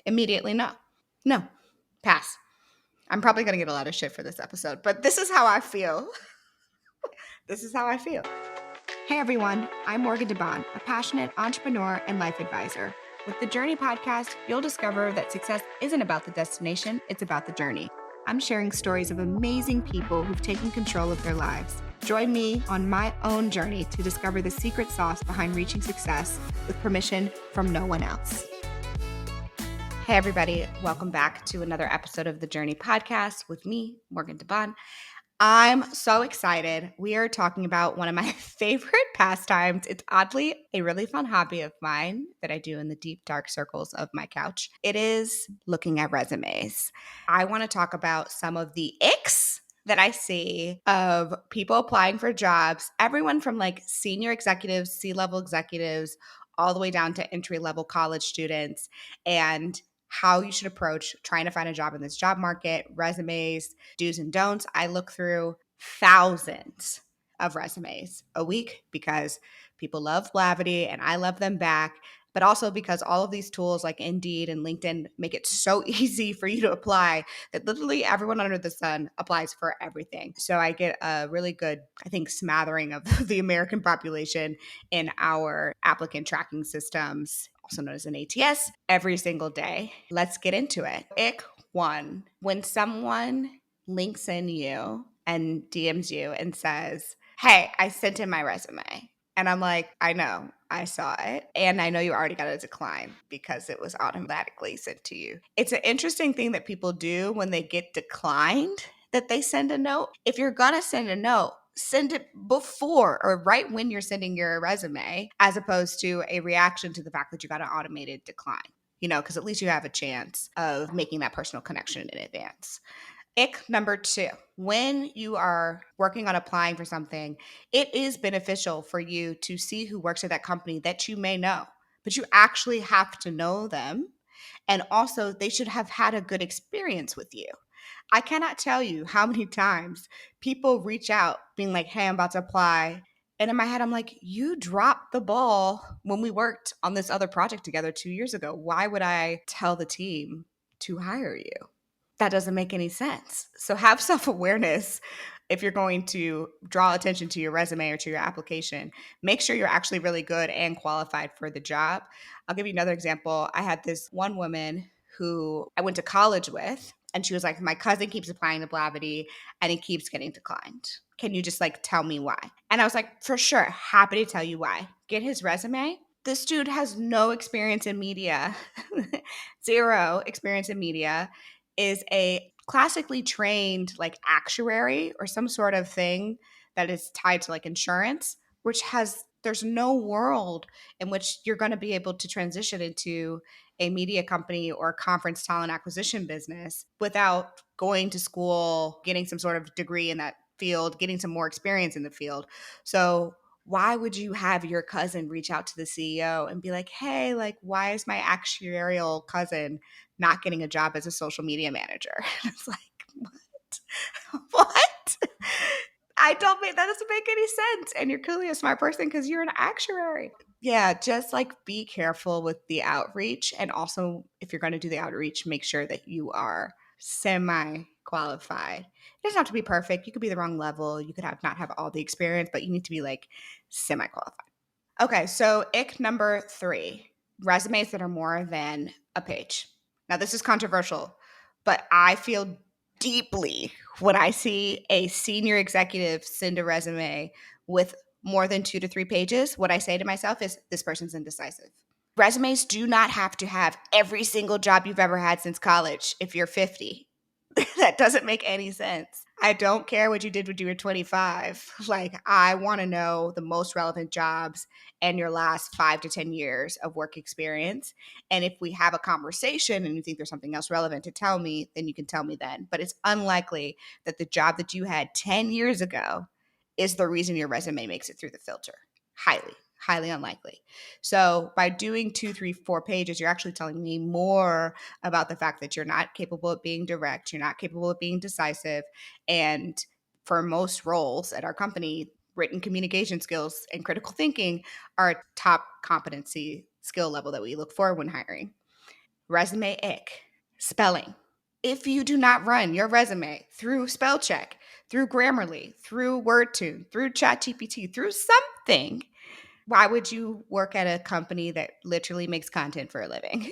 Immediately, no. No. Pass. I'm probably going to get a lot of shit for this episode, but this is how I feel. This is how I feel. Hey everyone, I'm Morgan Debaun, a passionate entrepreneur and life advisor. With the Journey podcast, you'll discover that success isn't about the destination, it's about the journey. I'm sharing stories of amazing people who've taken control of their lives. Join me on my own journey to discover the secret sauce behind reaching success with permission from no one else. Hey everybody, welcome back to another episode of the Journey podcast with me, Morgan Debaun. I'm so excited. We are talking about one of my favorite pastimes. It's oddly a really fun hobby of mine that I do in the deep, dark circles of my couch. It is looking at resumes. I want to talk about some of the icks that I see of people applying for jobs, everyone from like senior executives, C-level executives, all the way down to entry-level college students, and how you should approach trying to find a job in this job market, resumes, do's and don'ts. I look through thousands of resumes a week because people love blavity and I love them back, but also because all of these tools like Indeed and LinkedIn make it so easy for you to apply that literally everyone under the sun applies for everything. So I get a really good, I think, smattering of the American population in our applicant tracking systems, also known as an ATS, every single day. Let's get into it. Ick 1, when someone links in you and DMs you and says, hey, I sent in my resume. And I'm like, I know, I saw it. And I know you already got a decline because it was automatically sent to you. It's an interesting thing that people do when they get declined that they send a note. If you're going to send a note, send it before or right when you're sending your resume, as opposed to a reaction to the fact that you got an automated decline, because at least you have a chance of making that personal connection in advance. Ick number 2, when you are working on applying for something, it is beneficial for you to see who works at that company that you may know, but you actually have to know them. And also, they should have had a good experience with you. I cannot tell you how many times people reach out being like, hey, I'm about to apply. And in my head, I'm like, you dropped the ball when we worked on this other project together 2 years ago. Why would I tell the team to hire you? That doesn't make any sense. So have self-awareness if you're going to draw attention to your resume or to your application. Make sure you're actually really good and qualified for the job. I'll give you another example. I had this one woman who I went to college with, and she was like, my cousin keeps applying to Blavity and he keeps getting declined. Can you just like tell me why? And I was like, for sure, happy to tell you why. Get his resume. This dude has no experience in media, 0 experience in media, is a classically trained like actuary or some sort of thing that is tied to like insurance, which there's no world in which you're going to be able to transition into a media company or conference talent acquisition business without going to school, getting some sort of degree in that field, getting some more experience in the field. So why would you have your cousin reach out to the CEO and be like, hey, like, why is my actuarial cousin not getting a job as a social media manager? And it's like, what? What? That doesn't make any sense. And you're clearly a smart person because you're an actuary. Yeah, just like be careful with the outreach. And also, if you're going to do the outreach, make sure that you are semi qualified. It doesn't have to be perfect. You could be the wrong level. You could not have all the experience, but you need to be like semi qualified. Okay, so ick number 3, resumes that are more than a page. Now, this is controversial, but I feel deeply when I see a senior executive send a resume with more than 2 to 3 pages. What I say to myself is, this person's indecisive. Resumes do not have to have every single job you've ever had since college if you're 50. That doesn't make any sense. I don't care what you did when you were 25. Like, I want to know the most relevant jobs and your last 5 to 10 years of work experience. And if we have a conversation and you think there's something else relevant to tell me, then you can tell me then. But it's unlikely that the job that you had 10 years ago is the reason your resume makes it through the filter. Highly unlikely. So by doing 2, 3, 4 pages, you're actually telling me more about the fact that you're not capable of being direct, you're not capable of being decisive. And for most roles at our company, written communication skills and critical thinking are a top competency skill level that we look for when hiring. Resume ick. Spelling. If you do not run your resume through spell check, through Grammarly, through WordTune, through ChatGPT, through something, why would you work at a company that literally makes content for a living?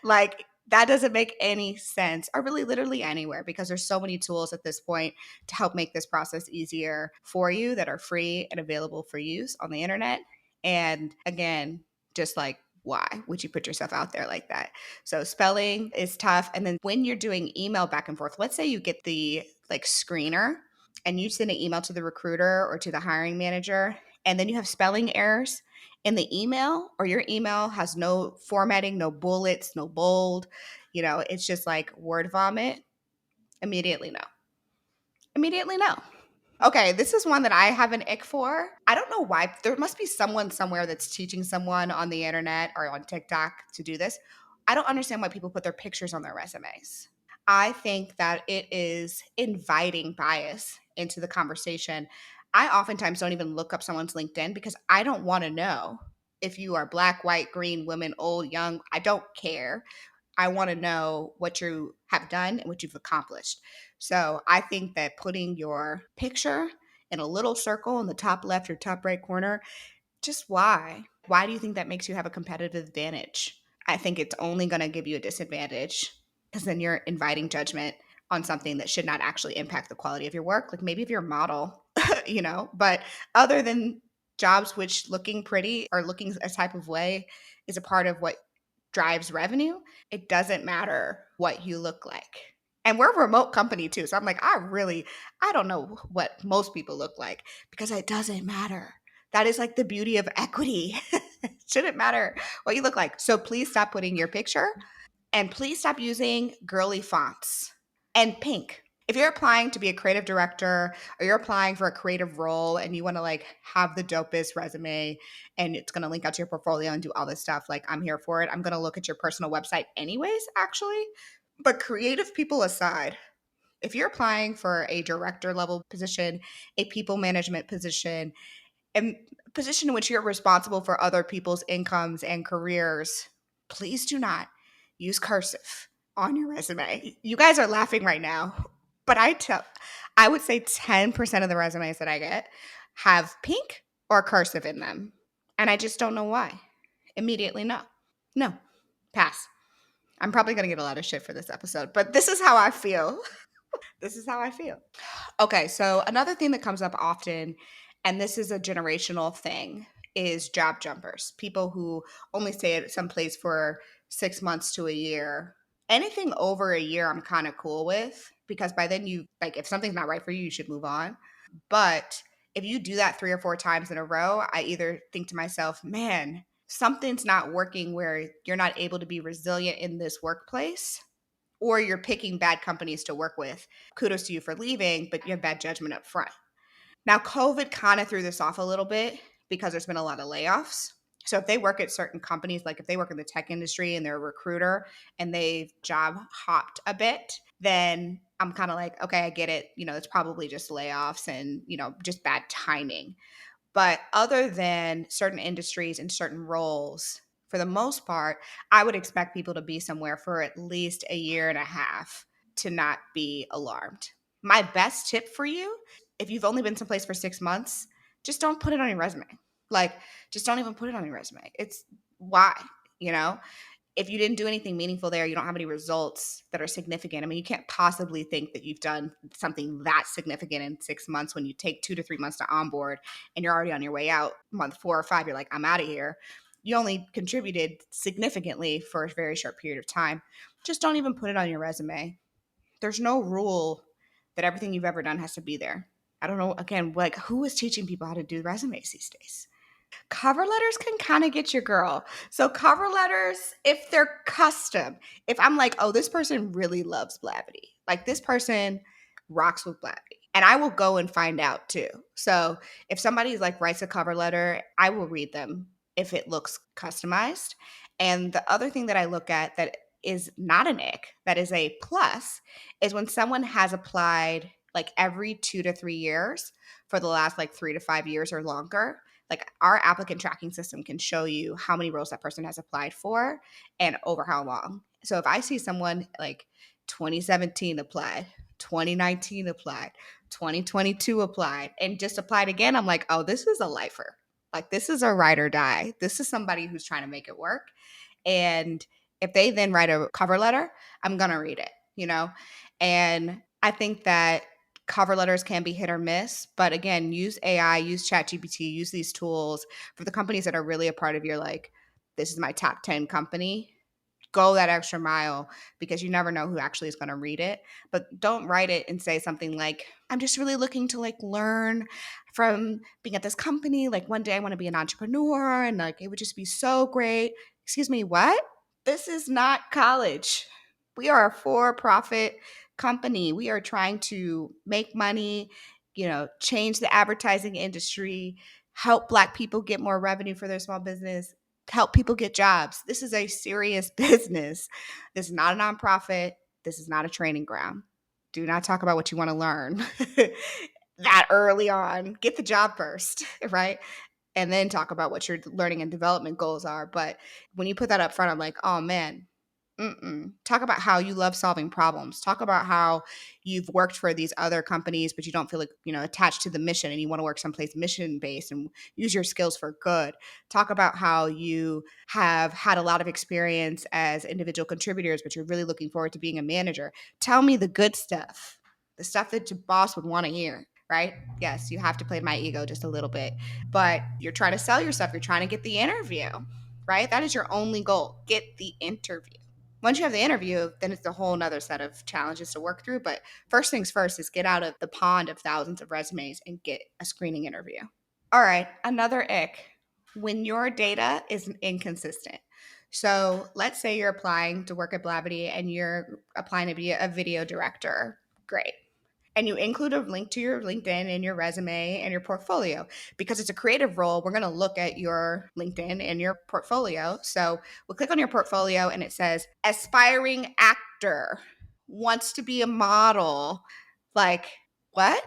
Like, that doesn't make any sense, or really literally anywhere, because there's so many tools at this point to help make this process easier for you that are free and available for use on the internet. And again, just like, why would you put yourself out there like that? So spelling is tough. And then when you're doing email back and forth, let's say you get the like screener and you send an email to the recruiter or to the hiring manager, and then you have spelling errors in the email, or your email has no formatting, no bullets, no bold, it's just like word vomit. Immediately no. Immediately no. Okay, this is one that I have an ick for. I don't know why. There must be someone somewhere that's teaching someone on the internet or on TikTok to do this. I don't understand why people put their pictures on their resumes. I think that it is inviting bias into the conversation. I oftentimes don't even look up someone's LinkedIn because I don't want to know if you are black, white, green, women, old, young. I don't care. I want to know what you have done and what you've accomplished. So I think that putting your picture in a little circle in the top left or top right corner, just why? Why do you think that makes you have a competitive advantage? I think it's only going to give you a disadvantage because then you're inviting judgment on something that should not actually impact the quality of your work. Like maybe if you're a model, but other than jobs which looking pretty or looking a type of way is a part of what drives revenue, it doesn't matter what you look like. And we're a remote company too. So I'm like, I don't know what most people look like because it doesn't matter. That is like the beauty of equity. It shouldn't matter what you look like. So please stop putting your picture and please stop using girly fonts and pink. If you're applying to be a creative director or you're applying for a creative role and you want to like have the dopest resume and it's going to link out to your portfolio and do all this stuff, like I'm here for it. I'm going to look at your personal website anyways, actually. But creative people aside, if you're applying for a director level position, a people management position, and a position in which you're responsible for other people's incomes and careers, please do not use cursive on your resume. You guys are laughing right now, but I would say 10% of the resumes that I get have pink or cursive in them. And I just don't know why. Immediately no. No. Pass. I'm probably going to get a lot of shit for this episode, but this is how I feel. This is how I feel. Okay, so another thing that comes up often, and this is a generational thing, is job jumpers. People who only stay at some place for 6 months to a year. Anything over a year, I'm kind of cool with because by then you, like, if something's not right for you, you should move on. But if you do that 3 or 4 times in a row, I either think to myself, man, something's not working where you're not able to be resilient in this workplace, or you're picking bad companies to work with. Kudos to you for leaving, but you have bad judgment up front. Now, COVID kind of threw this off a little bit because there's been a lot of layoffs. So if they work at certain companies, like if they work in the tech industry and they're a recruiter and they've job hopped a bit, then I'm kind of like, okay, I get it. It's probably just layoffs and, just bad timing. But other than certain industries and certain roles, for the most part, I would expect people to be somewhere for at least a year and a half to not be alarmed. My best tip for you, if you've only been someplace for 6 months, just don't put it on your resume. Like, just don't even put it on your resume. It's why, you know? If you didn't do anything meaningful there, you don't have any results that are significant. I mean, you can't possibly think that you've done something that significant in 6 months when you take 2 to 3 months to onboard and you're already on your way out. Month 4 or 5, you're like, I'm out of here. You only contributed significantly for a very short period of time. Just don't even put it on your resume. There's no rule that everything you've ever done has to be there. I don't know, again, like who is teaching people how to do resumes these days? Cover letters can kind of get your girl. So cover letters, if they're custom, if I'm like, oh, this person really loves Blavity, like this person rocks with Blavity, and I will go and find out too. So if somebody like writes a cover letter, I will read them if it looks customized. And the other thing that I look at that is not an ick, that is a plus, is when someone has applied like every 2 to 3 years for the last like 3 to 5 years or longer. Like our applicant tracking system can show you how many roles that person has applied for and over how long. So if I see someone like 2017 applied, 2019 applied, 2022 applied, and just applied again, I'm like, oh, this is a lifer. Like this is a ride or die. This is somebody who's trying to make it work. And if they then write a cover letter, I'm going to read it, you know? And I think that cover letters can be hit or miss, but again, use AI, use ChatGPT, use these tools for the companies that are really a part of your like, this is my top 10 company. Go that extra mile because you never know who actually is going to read it. But don't write it and say something like, I'm just really looking to like learn from being at this company. Like one day I want to be an entrepreneur and like it would just be so great. Excuse me, what? This is not college. We are a for-profit company. We are trying to make money, change the advertising industry, help Black people get more revenue for their small business, help people get jobs. This is a serious business. This is not a nonprofit. This is not a training ground. Do not talk about what you want to learn that early on. Get the job first, right? And then talk about what your learning and development goals are. But when you put that up front, I'm like, oh man, talk about how you love solving problems. Talk about how you've worked for these other companies, but you don't feel like, attached to the mission and you want to work someplace mission based and use your skills for good. Talk about how you have had a lot of experience as individual contributors, but you're really looking forward to being a manager. Tell me the good stuff, the stuff that your boss would want to hear. Right? Yes, you have to play my ego just a little bit, but you're trying to sell yourself. You're trying to get the interview, right? That is your only goal. Get the interview. Once you have the interview, then it's a whole nother set of challenges to work through. But first things first is get out of the pond of thousands of resumes and get a screening interview. All right, another ick. When your data is inconsistent. So let's say you're applying to work at Blavity and you're applying to be a video director. Great, and you include a link to your LinkedIn and your resume and your portfolio. Because it's a creative role, we're going to look at your LinkedIn and your portfolio. So we'll click on your portfolio and it says aspiring actor, wants to be a model. Like, what?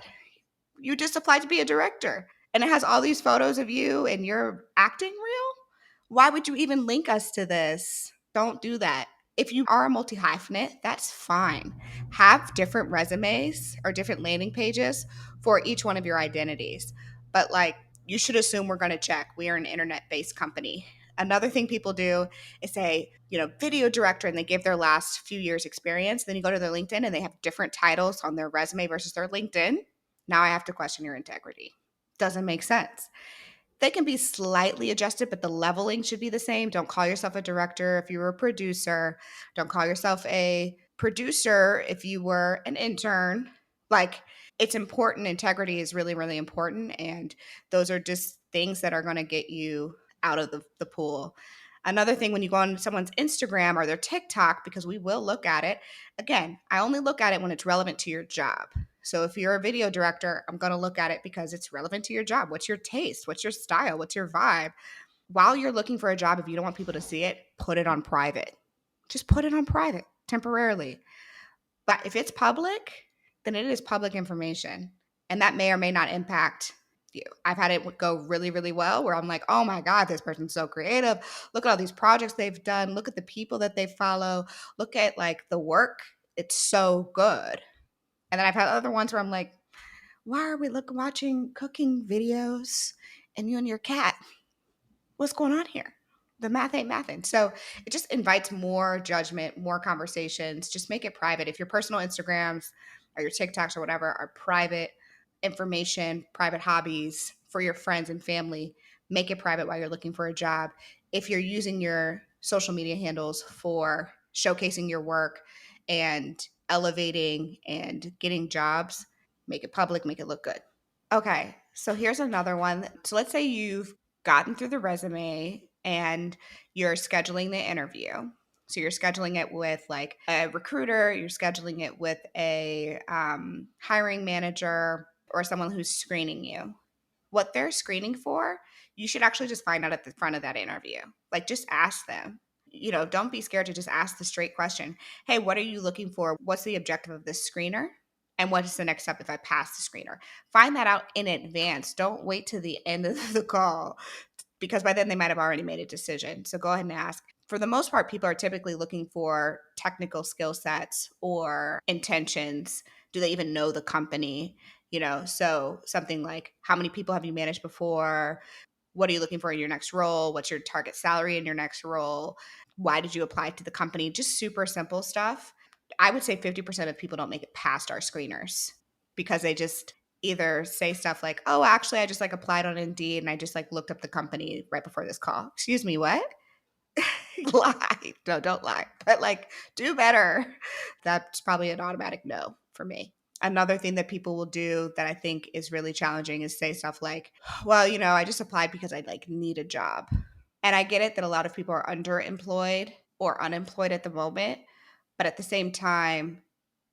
You just applied to be a director and it has all these photos of you and you're acting real. Why would you even link us to this? Don't do that. If you are a multi hyphenate, that's fine. Have different resumes or different landing pages for each one of your identities. But like, you should assume we're going to check. We are an internet based company. Another thing people do is say, video director, and they give their last few years experience. Then you go to their LinkedIn and they have different titles on their resume versus their LinkedIn. Now I have to question your integrity. Doesn't make sense. They can be slightly adjusted, but the leveling should be the same. Don't call yourself a director if you were a producer. Don't call yourself a producer if you were an intern. Like, it's important. Integrity is really, really important. And those are just things that are going to get you out of the pool. Another thing, when you go on someone's Instagram or their TikTok, because we will look at it, again, I only look at it when it's relevant to your job. So if you're a video director, I'm going to look at it because it's relevant to your job. What's your taste? What's your style? What's your vibe? While you're looking for a job, if you don't want people to see it, put it on private. Just put it on private temporarily. But if it's public, then it is public information. And that may or may not impact you. I've had it go really, really well where I'm like, oh my God, this person's so creative. Look at all these projects they've done. Look at the people that they follow. Look at like the work. It's so good. And then I've had other ones where I'm like, why are we watching cooking videos and you and your cat? What's going on here? The math ain't mathin'. So it just invites more judgment, more conversations. Just make it private. If your personal Instagrams or your TikToks or whatever are private information, private hobbies for your friends and family, make it private while you're looking for a job. If you're using your social media handles for showcasing your work and elevating and getting jobs, make it public, make it look good. Okay, so here's another one. So let's say you've gotten through the resume and you're scheduling the interview. So you're scheduling it with like a recruiter, you're scheduling it with a hiring manager or someone who's screening you. What they're screening for, you should actually just find out at the front of that interview. Like just ask them. Don't be scared to just ask the straight question. Hey, what are you looking for? What's the objective of this screener? And what is the next step if I pass the screener? Find that out in advance. Don't wait to the end of the call because by then they might have already made a decision. So go ahead and ask. For the most part, people are typically looking for technical skill sets or intentions. Do they even know the company? So something like, how many people have you managed before? What are you looking for in your next role? What's your target salary in your next role? Why did you apply to the company? Just super simple stuff. I would say 50% of people don't make it past our screeners because they just either say stuff like, oh, actually, I just applied on Indeed and I just looked up the company right before this call. Excuse me, what? Lie. No, don't lie. But do better. That's probably an automatic no for me. Another thing that people will do that I think is really challenging is say stuff like, well, I just applied because I need a job. And I get it that a lot of people are underemployed or unemployed at the moment. But at the same time,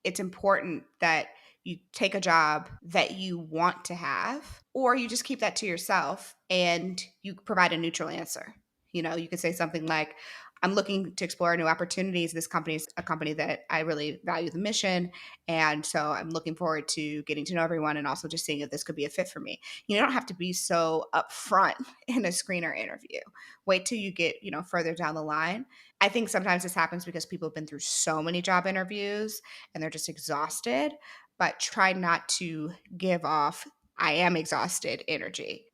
it's important that you take a job that you want to have, or you just keep that to yourself and you provide a neutral answer. You could say something like, I'm looking to explore new opportunities. This company is a company that I really value the mission. And so I'm looking forward to getting to know everyone and also just seeing if this could be a fit for me. You don't have to be so upfront in a screener interview. Wait till you get, further down the line. I think sometimes this happens because people have been through so many job interviews and they're just exhausted, but try not to give off, I am exhausted energy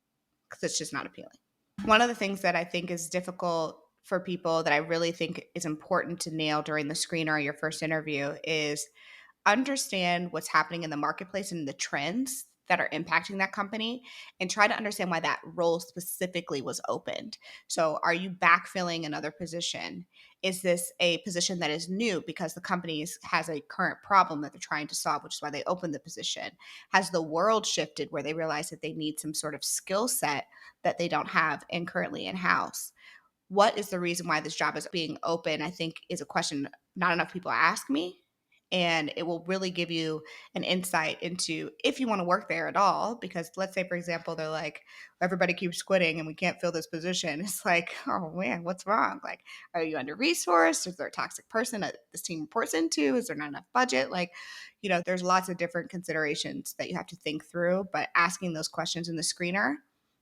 because it's just not appealing. One of the things that I think is difficult for people that I really think is important to nail during the screener or your first interview is understand what's happening in the marketplace and the trends that are impacting that company and try to understand why that role specifically was opened. So are you backfilling another position? Is this a position that is new because the company has a current problem that they're trying to solve, which is why they opened the position? Has the world shifted where they realize that they need some sort of skill set that they don't have and currently in-house? What is the reason why this job is being open? I think is a question not enough people ask me. And it will really give you an insight into if you want to work there at all. Because let's say, for example, they're like, everybody keeps quitting and we can't fill this position. It's like, oh man, what's wrong? Are you under resourced? Is there a toxic person that this team reports into? Is there not enough budget? There's lots of different considerations that you have to think through. But asking those questions in the screener,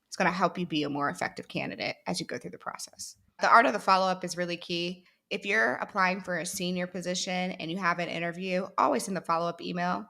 it's going to help you be a more effective candidate as you go through the process. The art of the follow-up is really key. If you're applying for a senior position and you have an interview, always send a follow-up email.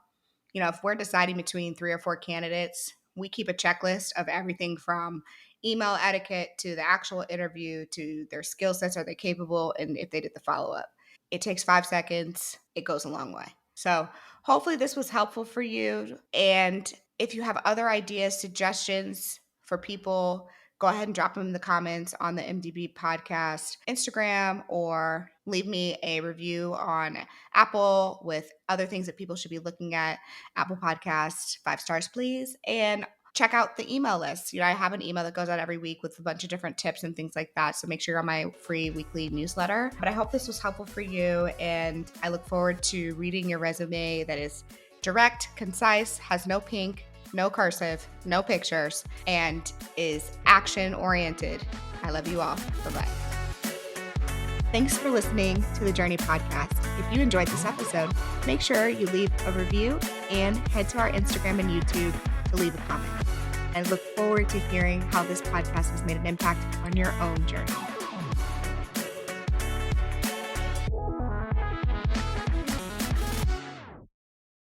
If we're deciding between 3 or 4 candidates, we keep a checklist of everything from email etiquette to the actual interview to their skill sets. Are they capable? And if they did the follow-up. It takes 5 seconds. It goes a long way. So hopefully this was helpful for you. And if you have other ideas, suggestions for people, go ahead and drop them in the comments on the MDB podcast Instagram or leave me a review on Apple with other things that people should be looking at. Apple Podcast, 5 stars, please. And check out the email list. I have an email that goes out every week with a bunch of different tips and things like that. So make sure you're on my free weekly newsletter. But I hope this was helpful for you. And I look forward to reading your resume that is direct, concise, has no pink, no cursive, no pictures, and is action-oriented. I love you all. Bye-bye. Thanks for listening to the Journey Podcast. If you enjoyed this episode, make sure you leave a review and head to our Instagram and YouTube to leave a comment. I look forward to hearing how this podcast has made an impact on your own journey.